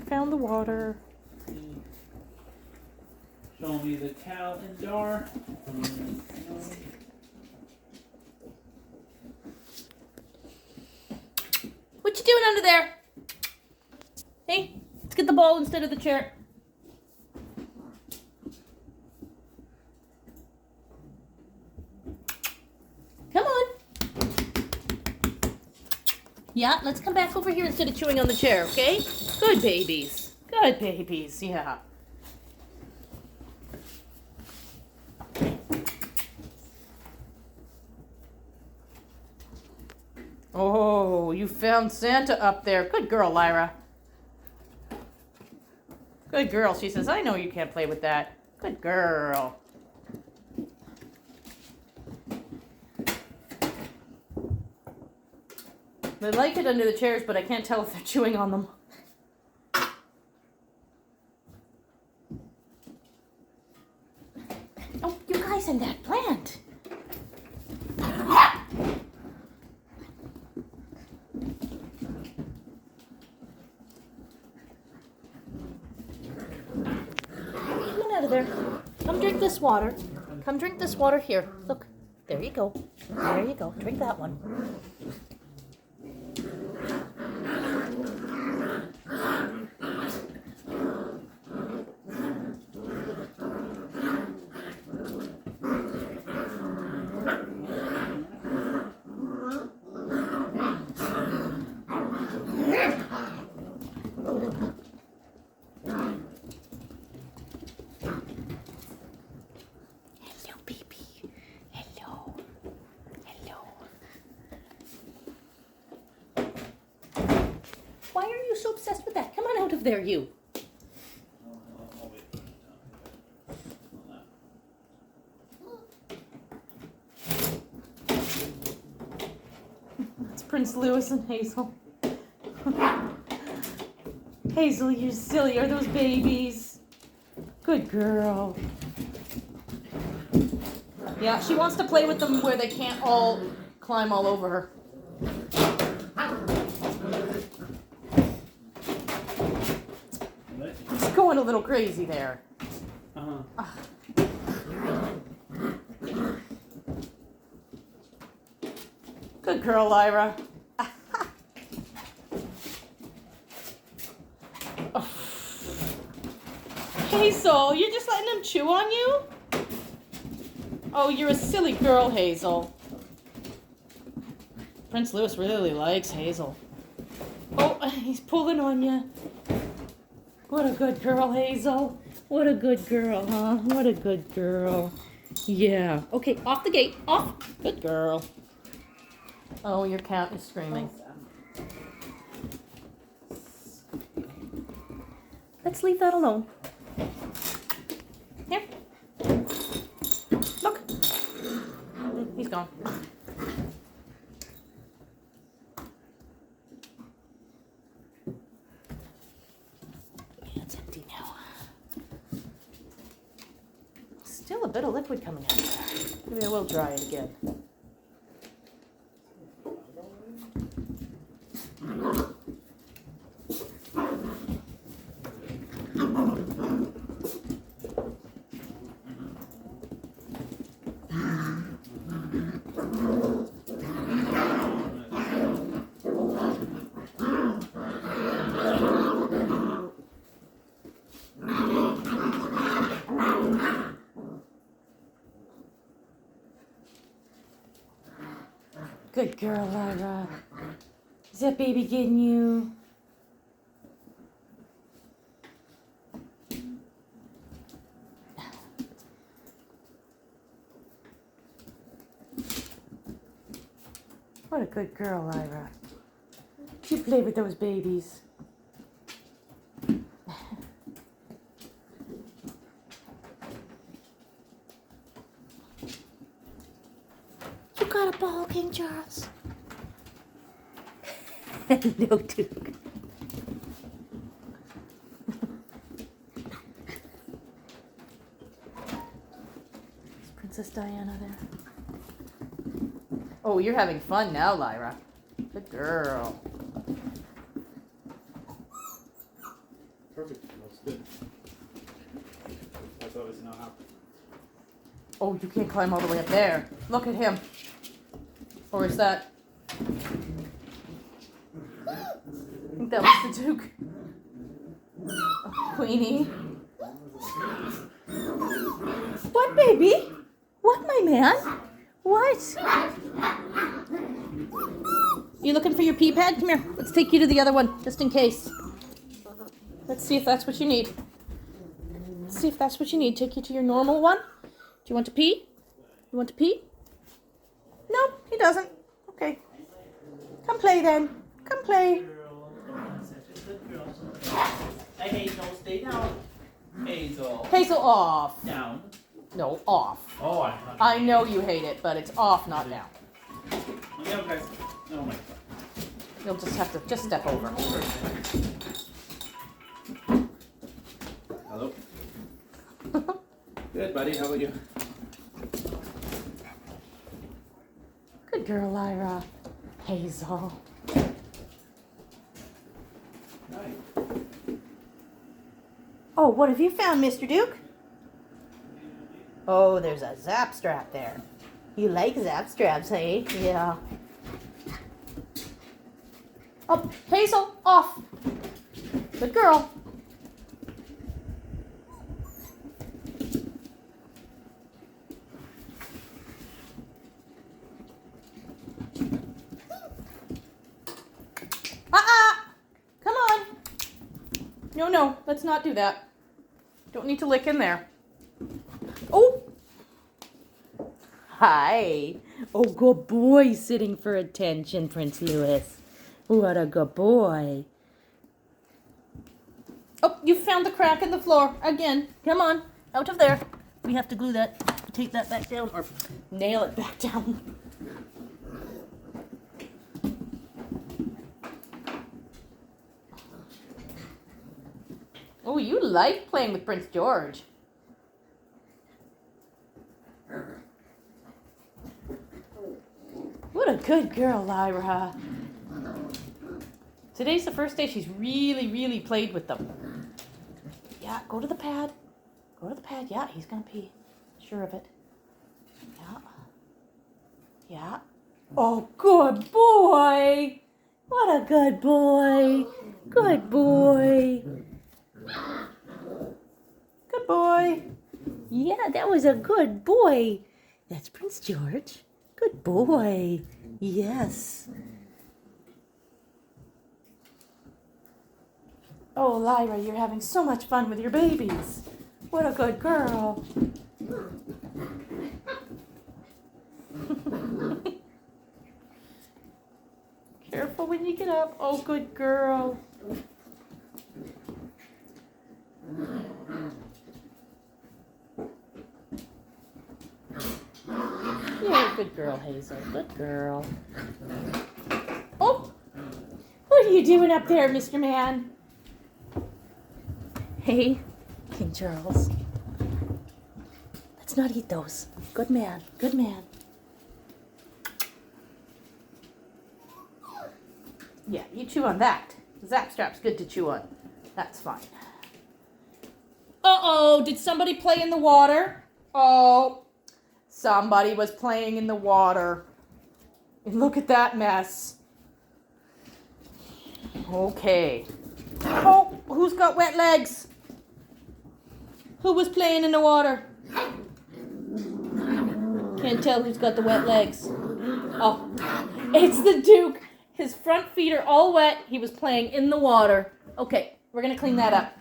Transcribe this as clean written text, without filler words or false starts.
found the water. Show me the calendar. What you doing under there? Hey, let's get the ball instead of the chair. Come on. Yeah, let's come back over here instead of chewing on the chair, okay? Good babies. Good babies, yeah. Oh, you found Santa up there. Good girl, Lyra. Good girl. She says, I know you can't play with that. Good girl. They like it under the chairs, but I can't tell if they're chewing on them. Oh, you guys and that plant. Out of there. Come drink this water. Come drink this water here. Look. There you go. There you go. Drink that one. Why are you so obsessed with that? Come on out of there, you. That's Prince Louis and Hazel. Hazel, you're silly. Are those babies? Good girl. Yeah, she wants to play with them where they can't all climb all over her. It's going a little crazy there. Good girl, Lyra. Oh. Hazel, you're just letting them chew on you? Oh, you're a silly girl, Hazel. Prince Louis really likes Hazel. Oh, he's pulling on you. What a good girl, Hazel. What a good girl, huh? What a good girl. Yeah. Okay, off the gate. Off. Good girl. Oh, your cat is screaming. Let's leave that alone. Here. Look. He's gone. Yeah, it's empty now. Still a bit of liquid coming out there. Maybe I will dry it again. Good girl, Lyra. Is that baby getting you? What a good girl, Lyra. You play with those babies. You got a ball, King Charles? No, Duke. Is Princess Diana there? Oh, you're having fun now, Lyra. Good girl. Perfect. That's good. That's obviously not happening. Oh, you can't climb all the way up there. Look at him. Or is that... I think that was the Duke. Oh, Queenie. What, baby? What, my man? What? You looking for your pee pad? Come here. Let's take you to the other one, just in case. Let's see if that's what you need. Let's see if that's what you need. Take you to your normal one. Do you want to pee? You want to pee? No, he doesn't. Okay. Come play then. Come play. Hey, Hazel, stay down. Hazel. Hazel, off. Down. No, off. Oh, I know you hate it, but it's off, not down. Look out, guys. Oh my God. You'll just have to step over. Hello. Good, buddy. How about you? Good girl, Lyra. Hazel. Nice. Oh, what have you found, Mr. Duke? Oh, there's a zap strap there. You like zap straps, hey? Yeah. Oh, Hazel, off. Good girl. Come on. No, let's not do that. Don't need to lick in there. Oh. Hi. Oh, good boy sitting for attention, Prince Louis. What a good boy. Oh, you found the crack in the floor again. Come on, out of there. We have to glue that, tape that back down, or nail it back down. Oh, you like playing with Prince George. What a good girl, Lyra. Today's the first day she's really played with them. Yeah, go to the pad. Go to the pad. Yeah, he's gonna pee. Sure of it. Yeah. Yeah. Oh, good boy. What a good boy. Good boy. Good boy. Yeah, that was a good boy. That's Prince George. Good boy. Yes. Oh, Lyra, you're having so much fun with your babies. What a good girl. Careful when you get up. Oh, good girl. You're a good girl, Hazel. Good girl. Oh! What are you doing up there, Mr. Man? Hey, King Charles. Let's not eat those. Good man. Good man. Yeah, you chew on that. Zap strap's good to chew on. That's fine. Uh-oh, did somebody play in the water? Oh, somebody was playing in the water. And look at that mess. Okay. Oh, who's got wet legs? Who was playing in the water? Can't tell who's got the wet legs. Oh, it's the Duke. His front feet are all wet. He was playing in the water. Okay, we're going to clean that up.